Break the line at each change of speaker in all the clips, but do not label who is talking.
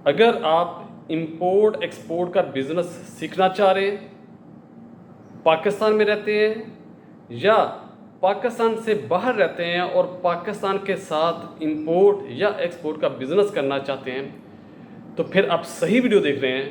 अगर आप import export का बिज़नेस सीखना चाह रहे हैं, पाकिस्तान में रहते हैं या पाकिस्तान से बाहर रहते हैं और पाकिस्तान के साथ इंपोर्ट या एक्सपोर्ट का बिज़नेस करना चाहते हैं, तो फिर आप सही वीडियो देख रहे हैं।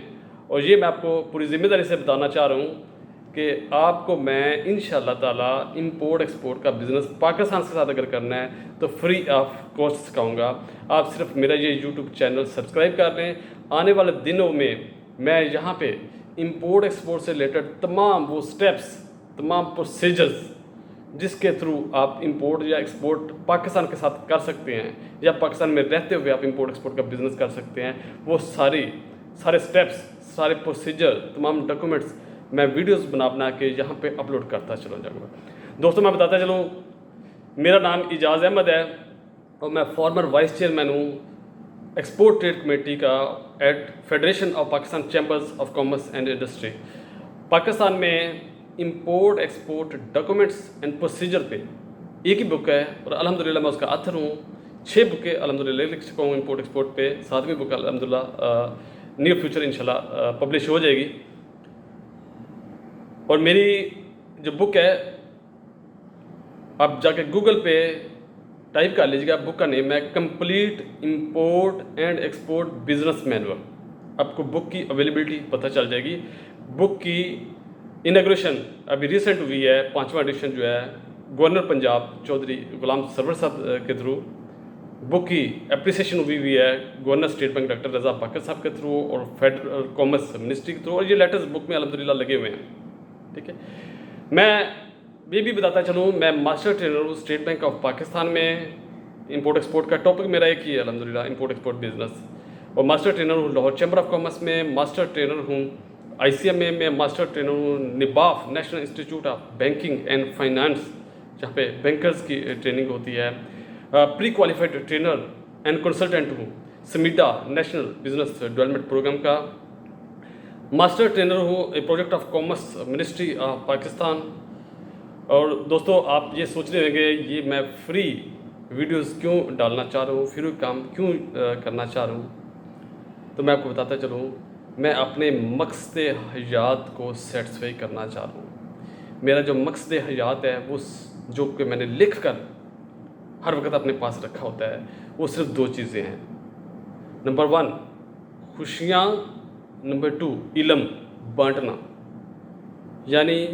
और ये मैं आपको पूरी ज़िम्मेदारी से बताना चाह रहा हूँ कि आपको मैं इंशाअल्लाह ताला इंपोर्ट एक्सपोर्ट का बिज़नेस पाकिस्तान के साथ अगर करना है तो फ्री ऑफ कॉस्ट सिखाऊंगा। आप सिर्फ मेरा ये यूट्यूब चैनल सब्सक्राइब कर लें। आने वाले दिनों में मैं यहाँ पे इंपोर्ट एक्सपोर्ट से रिलेटेड तमाम वो स्टेप्स, तमाम प्रोसीजर्स जिसके थ्रू आप इंपोर्ट या एक्सपोर्ट पाकिस्तान के साथ कर सकते हैं या पाकिस्तान में रहते हुए आप इंपोर्ट एक्सपोर्ट का बिज़नेस कर सकते हैं, वो सारे स्टेप्स, सारे प्रोसीजर, तमाम डॉक्यूमेंट्स मैं वीडियोस बना के यहाँ पे अपलोड करता चला जाऊँगा। दोस्तों, मैं बताता चलूँ, मेरा नाम इजाज़ अहमद है और मैं फॉर्मर वाइस चेयरमैन हूँ एक्सपोर्ट ट्रेड कमेटी का at federation of Pakistan chambers of commerce and industry. Pakistan में import export documents and procedure पे एक ही बुक है और अल्हम्दुलिल्लाह मैं उसका ऑथर हूँ। 6 बुकें अल्हम्दुलिल्लाह लिख चुका हूँ इंपोर्ट एक्सपोर्ट पे। 7वीं बुक अल्हम्दुलिल्लाह नियर फ्यूचर इंशाल्लाह पब्लिश हो जाएगी। और मेरी जो बुक है, आप जाके गूगल पे टाइप कर लीजिएगा, बुक का नेम है complete import and export business manual. आपको बुक की अवेलेबिलिटी पता चल जाएगी। बुक की इनॉग्रेशन अभी रिसेंट हुई है, 5वां एडिशन जो है गवर्नर पंजाब चौधरी गुलाम सरवर साहब के थ्रू। बुक की एप्रिसिएशन हुई है गवर्नर स्टेट बैंक डॉक्टर रज़ा पाकर साहब के थ्रू और फेडरल कॉमर्स मिनिस्ट्री के थ्रू, और ये लेटर्स बुक में अल्हम्दुलिल्लाह लगे हुए हैं। ठीक है, मैं ये भी बताता चलूँ, मैं मास्टर ट्रेनर हूँ स्टेट बैंक ऑफ पाकिस्तान में। इंपोर्ट एक्सपोर्ट का टॉपिक मेरा एक ही है अल्हम्दुलिल्लाह, इंपोर्ट एक्सपोर्ट बिजनेस। और मास्टर ट्रेनर हूँ लाहौर चैम्बर ऑफ कॉमर्स में, मास्टर ट्रेनर हूँ ICMA में, मास्टर ट्रेनर हूँ NIBAF national institute of banking and finance, जहाँ पे बैंकर्स की ट्रेनिंग होती है। Pre qualified trainer and consultant हूँ SMEDA national business development program का। मास्टर ट्रेनर हूँ a project of commerce ministry of Pakistan. और दोस्तों, आप ये सोच रहे होंगे ये मैं फ्री वीडियोस क्यों डालना चाह रहा हूँ, फ्री काम क्यों करना चाह रहा हूँ, तो मैं आपको बताता चलूँ, मैं अपने मकसद हयात को सेटिस्फाई करना चाह रहा हूँ। मेरा जो मकसद हयात है वो जो कि मैंने लिख कर हर वक्त अपने पास रखा होता है, वो सिर्फ 2 चीज़ें हैं। नंबर 1 खुशियाँ, नंबर 2 इल्म बांटना। यानी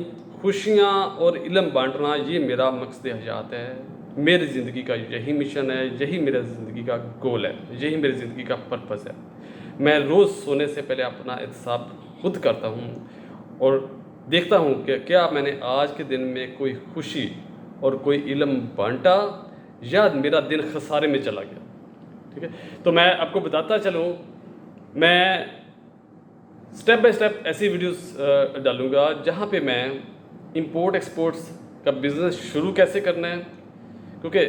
खुशियाँ और इल्म बांटना, ये मेरा मकसद हयात है। मेरी ज़िंदगी का यही मिशन है, यही मेरा ज़िंदगी का गोल है, यही मेरी ज़िंदगी का पर्पज़ है। मैं रोज़ सोने से पहले अपना एहतसाब खुद करता हूँ और देखता हूँ कि क्या मैंने आज के दिन में कोई खुशी और कोई इल्म बांटा या मेरा दिन खसारे में चला गया। ठीक है, तो मैं आपको बताता चलूँ, मैं स्टेप बाय स्टेप ऐसी वीडियोस डालूँगा जहाँ पे मैं इंपोर्ट एक्सपोर्ट्स का बिज़नेस शुरू कैसे करना है, क्योंकि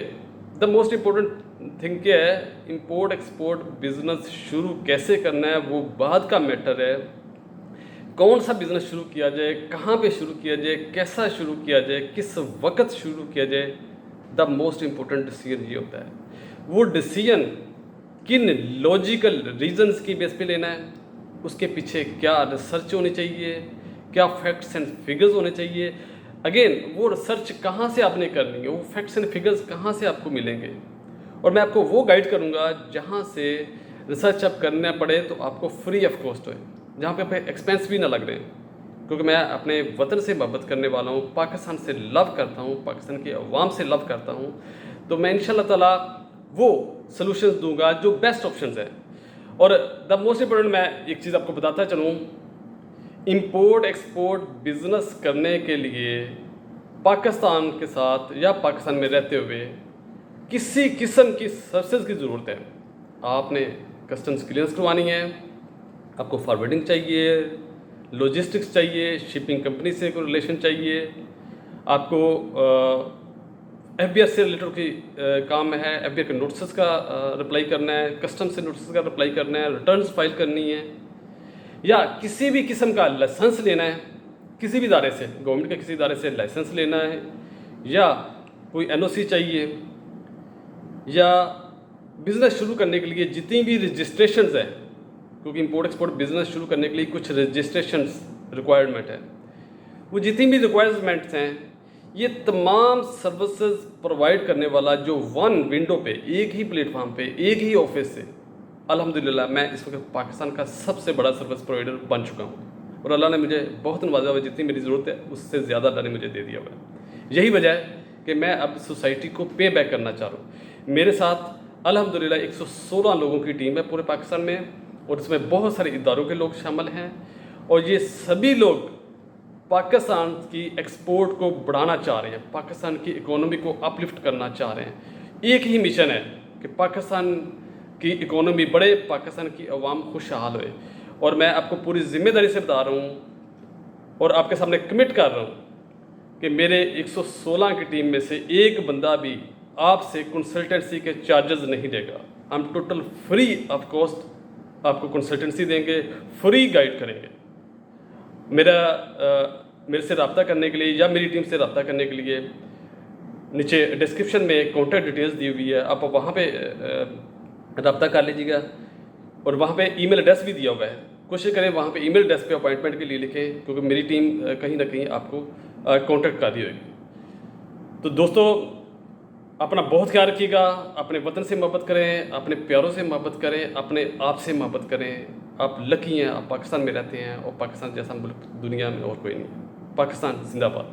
द मोस्ट इम्पोर्टेंट थिंग क्या है, इंपोर्ट एक्सपोर्ट बिज़नेस शुरू कैसे करना है वो बाद का मैटर है। कौन सा बिज़नेस शुरू किया जाए, कहाँ पे शुरू किया जाए, कैसा शुरू किया जाए, किस वक्त शुरू किया जाए, द मोस्ट इम्पोर्टेंट डिसीजन ये होता है। वो डिसीजन किन लॉजिकल रीजंस की बेस पे लेना है, उसके पीछे क्या रिसर्च होनी चाहिए, क्या फैक्ट्स एंड फिगर्स होने चाहिए। अगेन, वो रिसर्च कहाँ से आपने करनी है, वो फैक्ट्स एंड फिगर्स कहाँ से आपको मिलेंगे, और मैं आपको वो गाइड करूँगा जहाँ से रिसर्च आप करना पड़े तो आपको फ्री ऑफ कॉस्ट हो, जहाँ पे आपके एक्सपेंस भी ना लग रहे हैं। क्योंकि मैं अपने वतन से मोहब्बत करने वाला हूँ, पाकिस्तान से लव करता हूँ, पाकिस्तान की अवाम से लव करता हूँ, तो मैं इंशाल्लाह ताला वो सॉल्यूशंस दूंगा जो बेस्ट ऑप्शंस है। और द मोस्ट इम्पोर्टेंट, मैं एक चीज़ आपको बताता चलूँ, इंपोर्ट एक्सपोर्ट बिज़नेस करने के लिए पाकिस्तान के साथ या पाकिस्तान में रहते हुए किसी किस्म की सर्विसेज की ज़रूरत है। आपने कस्टम्स क्लियरेंस करवानी है, आपको फॉरवर्डिंग चाहिए, लॉजिस्टिक्स चाहिए, शिपिंग कंपनी से कोई रिलेशन चाहिए, आपको FBR से रिलेटेड की काम है, FBR के नोटिस का रिप्लाई करना है, कस्टम से नोटिस का रिप्लाई करना है, रिटर्न्स फाइल करनी है, या किसी भी किस्म का लाइसेंस लेना है, किसी भी इदारे से, गवर्नमेंट के किसी इदारे से लाइसेंस लेना है, या कोई NOC चाहिए, या बिज़नेस शुरू करने के लिए जितनी भी रजिस्ट्रेशंस है क्योंकि इंपोर्ट एक्सपोर्ट बिजनेस शुरू करने के लिए कुछ रजिस्ट्रेशंस रिक्वायरमेंट है। वो जितनी भी रिक्वायरमेंट्स हैं, ये तमाम सर्विसेज प्रोवाइड करने वाला जो वन विंडो पे, एक ही प्लेटफॉर्म पे, एक ही ऑफिस से, अल्हम्दुलिल्लाह मैं इस वक्त पाकिस्तान का सबसे बड़ा सर्विस प्रोवाइडर बन चुका हूँ और अल्लाह ने मुझे बहुत नवाजा हुआ। जितनी मेरी ज़रूरत है उससे ज़्यादा अल्लाह ने मुझे दे दिया हुआ है। यही वजह है कि मैं अब सोसाइटी को पे बैक करना चाह रहा हूँ। मेरे साथ अल्हम्दुलिल्लाह 116 लोगों की टीम है पूरे पाकिस्तान में और इसमें बहुत सारे इदारों के लोग शामिल हैं और ये सभी लोग पाकिस्तान की एक्सपोर्ट को बढ़ाना चाह रहे हैं, पाकिस्तान की इकोनॉमी को अपलिफ्ट करना चाह रहे हैं। एक ही मिशन है कि पाकिस्तान की इकोनॉमी बढ़े, पाकिस्तान की अवाम खुशहाल होए। और मैं आपको पूरी ज़िम्मेदारी से बता रहा हूँ और आपके सामने कमिट कर रहा हूँ कि मेरे 116 की टीम में से एक बंदा भी आपसे कंसल्टेंसी के चार्जेस नहीं देगा। हम टोटल फ्री ऑफ कॉस्ट आपको कंसल्टेंसी देंगे, फ्री गाइड करेंगे। मेरे से रब्ता करने के लिए या मेरी टीम से रब्ता करने के लिए नीचे डिस्क्रिप्शन में कॉन्टैक्ट डिटेल्स दी हुई है, आप वहाँ पे रब्ता कर लीजिएगा और वहाँ पे ईमेल एड्रेस भी दिया हुआ है। कोशिश करें वहाँ पे ईमेल एड्रेस पे अपॉइंटमेंट के लिए लिखें, क्योंकि मेरी टीम कहीं ना कहीं आपको कॉन्टैक्ट कर दी होगी। तो दोस्तों, अपना बहुत ख्याल रखिएगा, अपने वतन से मोहब्बत करें, अपने प्यारों से मोहब्बत करें, अपने आप से मोहब्बत करें। आप लकी हैं, आप पाकिस्तान में रहते हैं और पाकिस्तान जैसा मुल्क दुनिया में और कोई नहीं। पाकिस्तान जिंदाबाद।